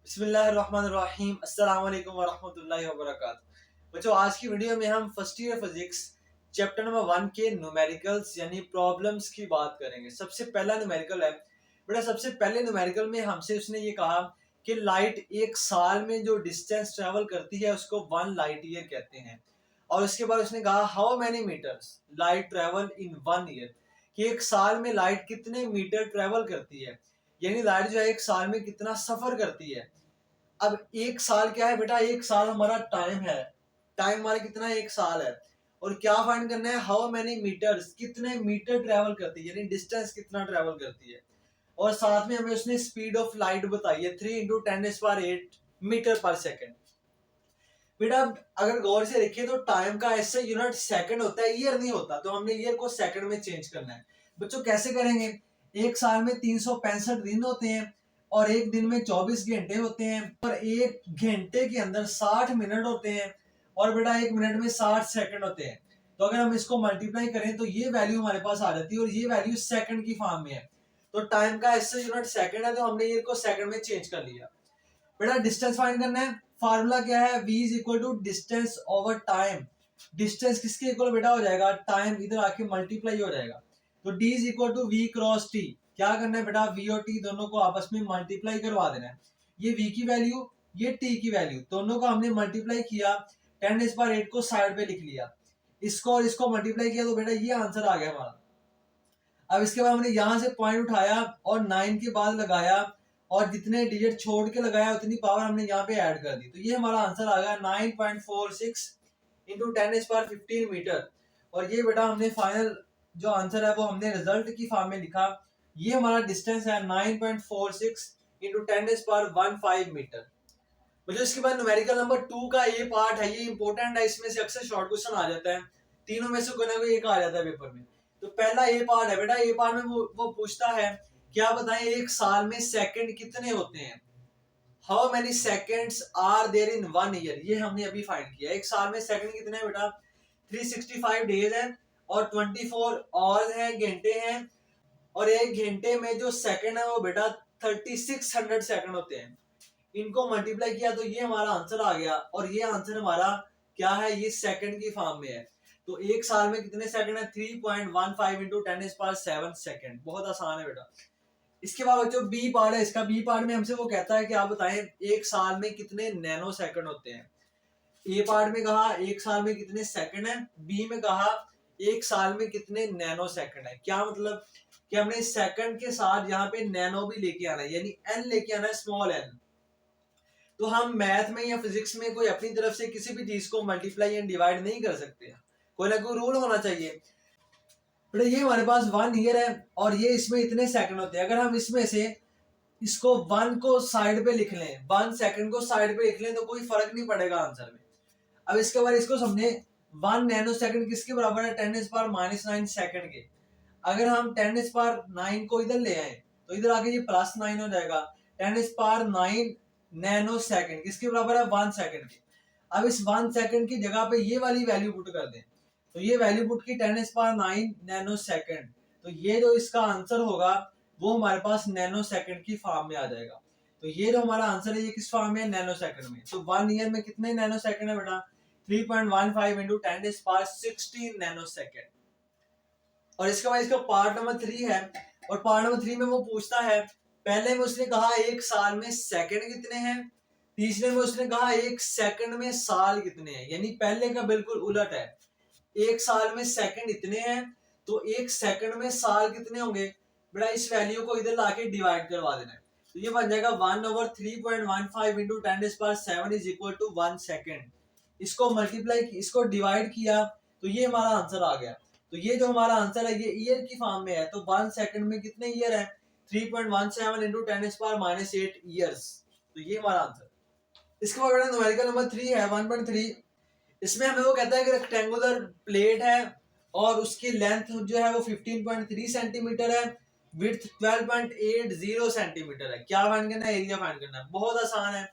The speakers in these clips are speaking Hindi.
बिस्मिल्लाहिर्रहमानिर्रहीम अस्सलाम वालेकुम वरहमतुल्लाहि वबरकातुहू। बच्चों, आज की वीडियो में हम first year physics chapter number 1 के न्यूमेरिकल्स यानी प्रॉब्लम्स की बात करेंगे। सबसे पहला न्यूमेरिकल है बेटा। सबसे पहले न्यूमेरिकल में हमसे उसने ये कहा कि लाइट एक साल में जो डिस्टेंस ट्रेवल करती है उसको 1 लाइट ईयर कहते हैं। और उसके बाद उसने कहा how many meters light travel in 1 year, कि एक साल में लाइट कितने मीटर ट्रेवल करती है, यानी लाइट जो है एक साल में कितना सफर करती है। अब एक साल क्या है बेटा? एक साल हमारा टाइम है। टाइम हमारा कितना है? एक साल है। और क्या फाइंड करना है? हाउ मेनी मीटर्स, कितने मीटर ट्रेवल करती है, यानी डिस्टेंस कितना ट्रेवल करती है। और साथ में हमें उसने स्पीड ऑफ लाइट बताई है 3 इंटू 10⁸ मीटर पर सेकेंड। बेटा अगर गौर से देखिए तो टाइम का ऐसे यूनिट सेकंड होता है, ईयर नहीं होता। तो हमने ईयर को सेकंड में चेंज करना है। बच्चों कैसे करेंगे? एक साल में 365 दिन होते हैं और एक दिन में 24 घंटे होते हैं और एक घंटे के अंदर 60 मिनट होते हैं और बेटा एक मिनट में 60 सेकंड होते हैं। तो अगर हम इसको मल्टीप्लाई करें तो ये वैल्यू हमारे पास आ जाती है और ये वैल्यू सेकंड की फॉर्म में है। तो टाइम का ऐसे यूनिट सेकंड है, तो हमने ईयर को सेकंड में चेंज कर लिया। बेटा डिस्टेंस फाइंड करना है। फार्मूला क्या है? v is equal to distance over time. Distance किसके इक्वल बेटा हो जाएगा? टाइम इधर आके मल्टीप्लाई हो जाएगा। तो d is equal to v cross t। क्या करना है बेटा? v और t दोनों को आपस में मल्टीप्लाई करवा देना है। ये v की वैल्यू, ये t की वैल्यू, दोनों को हमने मल्टीप्लाई किया। 10⁸ को साइड पे लिख लिया। इसको और इसको मल्टीप्लाई किया तो बेटा ये आंसर आ गया हमारा। अब इसके बाद हमने यहां से पॉइंट उठाया और 9 के बाद लगाया और जितने डिजिट छोड़ के लगाया उतनी पावर हमने यहाँ पे ऐड कर दी। तो ये हमारा आंसर आ गया 9.46 इंटू 10⁻15 मीटर। और ये बेटा हमने फाइनल जो आंसर है वो हमने रिजल्ट की फॉर्म में लिखा। ये हमारा डिस्टेंस है 9.46 इंटू 10⁻15 मीटर। मुझे इसके बाद न्यूमेरिकल नंबर 2 का ये पार्ट है, ये इंपॉर्टेंट है। इसमें से अक्सर शॉर्ट क्वेश्चन आ जाता है, तीनों में से कोई ना कोई एक आ जाता है पेपर में। तो पहला ये पार्ट है बेटा। ये पार्ट में वो पूछता है क्या बताएं एक साल में सेकंड कितने होते हैं। How many seconds are there in 1 year, ये हमने अभी फाइंड किया। एक साल में सेकंड कितने हैं बेटा? 365 डेज है और 24 आवर्स है, घंटे हैं। और एक घंटे में जो सेकंड है वो बेटा 3600 सेकंड होते हैं। इनको मल्टीप्लाई किया तो ये हमारा आंसर आ गया। और ये आंसर हमारा क्या है? ये सेकंड की फॉर्म में है। तो एक साल में कितने सेकंड है? 3.15 इंटू 10⁻7 सेकंड। बहुत आसान है बेटा। इसके बाद बच्चों बी पार्ट है। इसका बी पार्ट में हमसे वो कहता है कि आप बताएं एक साल में कितने नैनो सेकंड होते हैं। ए पार्ट में कहा एक साल में कितने सेकंड है, बी में कहा एक साल में कितने नैनो सेकंड है। क्या मतलब कि हमने सेकंड के साथ यहाँ पे नैनो भी लेके आना है, यानी एन लेके आना है, स्मॉल एन। तो हम मैथ में या फिजिक्स में कोई अपनी तरफ से किसी भी चीज को मल्टीप्लाई एंड डिवाइड नहीं कर सकते। कोई ना कोई रूल होना चाहिए। बेटा ये हमारे पास 1 ईयर है और ये इसमें इतने सेकंड होते हैं। अगर हम इसमें से इसको 1 को साइड पे लिख लें, 1 सेकंड को साइड पे लिख लें तो कोई फर्क नहीं पड़ेगा आंसर में। अब इसके बाद इसको समझे 1 नैनो सेकंड किसके बराबर है? 10⁻⁹ सेकंड के। अगर हम 10⁹ को इधर ले आए तो इधर आके ये +9 हो जाएगा। 10⁹ नैनो सेकंड किसके बराबर है? 1 सेकंड के। अब इस 1 सेकंड की जगह पे ये वाली वैल्यू पुट कर दें तो ये वैल्यू पुट की 10⁻9 नैनो सेकंड। तो ये जो इसका आंसर होगा वो हमारे पास नैनो सेकंड की फॉर्म में आ जाएगा। तो ये जो हमारा आंसर है ये किस फॉर्म में है? नैनो सेकंड में। तो 1 ईयर में कितने नैनो सेकंड है बेटा? 3.15 इंटू 10⁻16 नैनो सेकंड। और इसके बाद इसका पार्ट नंबर 3 है। और पार्ट नंबर 3 में वो पूछता है, पहले में उसने कहा एक साल में सेकंड कितने हैं, तीसरे में उसने कहा एक सेकंड में साल कितने हैं। यानी पहले का बिल्कुल उलट है। एक साल में सेकंड इतने हैं तो एक सेकंड में साल कितने होंगे बेटा? इस वैल्यू को इधर लाके डिवाइड करवा देना है। तो ये बन जाएगा 1/3.15 into 10⁻7 is equal to 1 second. इसको मल्टीप्लाई, इसको डिवाइड किया तो ये हमारा आंसर आ गया। तो ये जो हमारा आंसर है ये ईयर की फॉर्म में है। तो 1 सेकंड में कितने ईयर है? 3.17 इंटू 10⁻⁻8 ईयर्स। तो ये हमारा आंसर। इसके बाद बेटा न्यूमेरिकल नंबर 3 है 1.3। इसमें हमें वो कहता है कि रेक्टेंगुलर प्लेट है और उसकी लेंथ जो है वो 15.3 सेंटीमीटर है, विड्थ 12.80 सेंटीमीटर है। क्या फाइंड करना है? एरिया फाइंड करना है। बहुत आसान है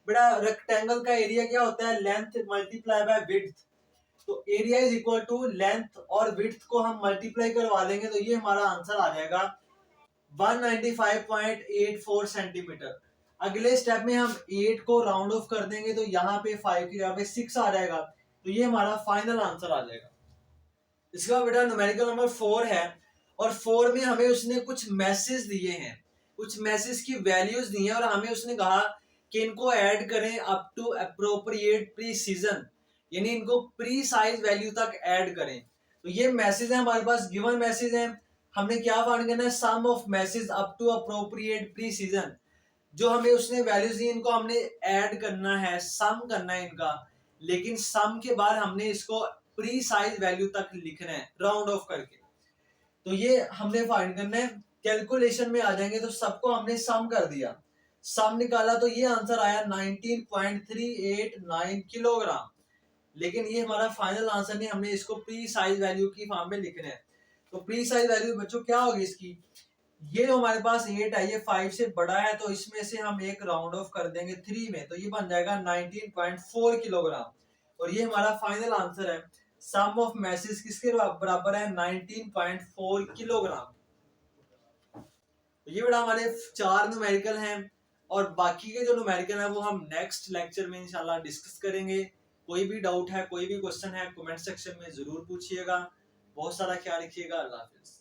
बेटा। रेक्टेंगल का एरिया क्या होता है? Length multiply by width. तो area is equal to length और विड्थ को हम मल्टीप्लाई करवा लेंगे तो ये हमारा आंसर आ जाएगा 195.84 सेंटीमीटर। अगले स्टेप में हम 8 को राउंड ऑफ कर देंगे तो यहाँ पे 5 की जगह पे 6 आ जाएगा, तो ये हमारा फाइनल आंसर आ जाएगा। इसके बाद बेटा न्यूमेरिकल नंबर 4 है, और 4 में हमें उसने कुछ मैसेज दिए हैं, कुछ मैसेज की वैल्यूज दी हैं, और हमें उसने कहा कि इनको ऐड करें अप टू अप्रोप्रिएट प्रीसीजन, यानी इनको प्री साइज वैल्यू तक ऐड करें। तो ये मैसेज है हमारे पास, गिवन मैसेज है, हमने क्या फाइंड करना है, sum of message up to appropriate precision. जो हमें उसने वैल्यूज दी इनको हमने ऐड करना है, सम करना है इनका, लेकिन सम के बाद हमने इसको प्री साइज वैल्यू तक लिखना है राउंड ऑफ करके। तो ये हमने फाइंड करना है। कैलकुलेशन में आ जाएंगे तो सबको हमने सम कर दिया, सम निकाला तो ये आंसर आया 19.389 किलोग्राम। लेकिन ये हमारा फाइनल आंसर नहीं, हमने इसको प्री साइज वैल्यू की फॉर्म में लिखना है। तो प्री साइज वैल्यू बच्चों क्या होगी इसकी, ये जो हमारे पास 8 है ये 5 से बड़ा है, तो इसमें से हम एक राउंड ऑफ कर देंगे 3 में, तो ये बन जाएगा 19.4 किलोग्राम। और ये हमारा फाइनल आंसर है। सम ऑफ मैसेज किसके बराबर है, 19.4 किलोग्राम। तो ये बड़ा हमारे 4 न्यूमेरिकल हैं, और बाकी के जो न्यूमेरिकल है वो हम नेक्स्ट लेक्चर में इंशाल्लाह डिस्कस करेंगे। कोई भी डाउट है, कोई भी क्वेश्चन है, कमेंट सेक्शन में जरूर पूछिएगा। बहुत सारा ख्याल रखिएगा। अल्लाह हाफिज।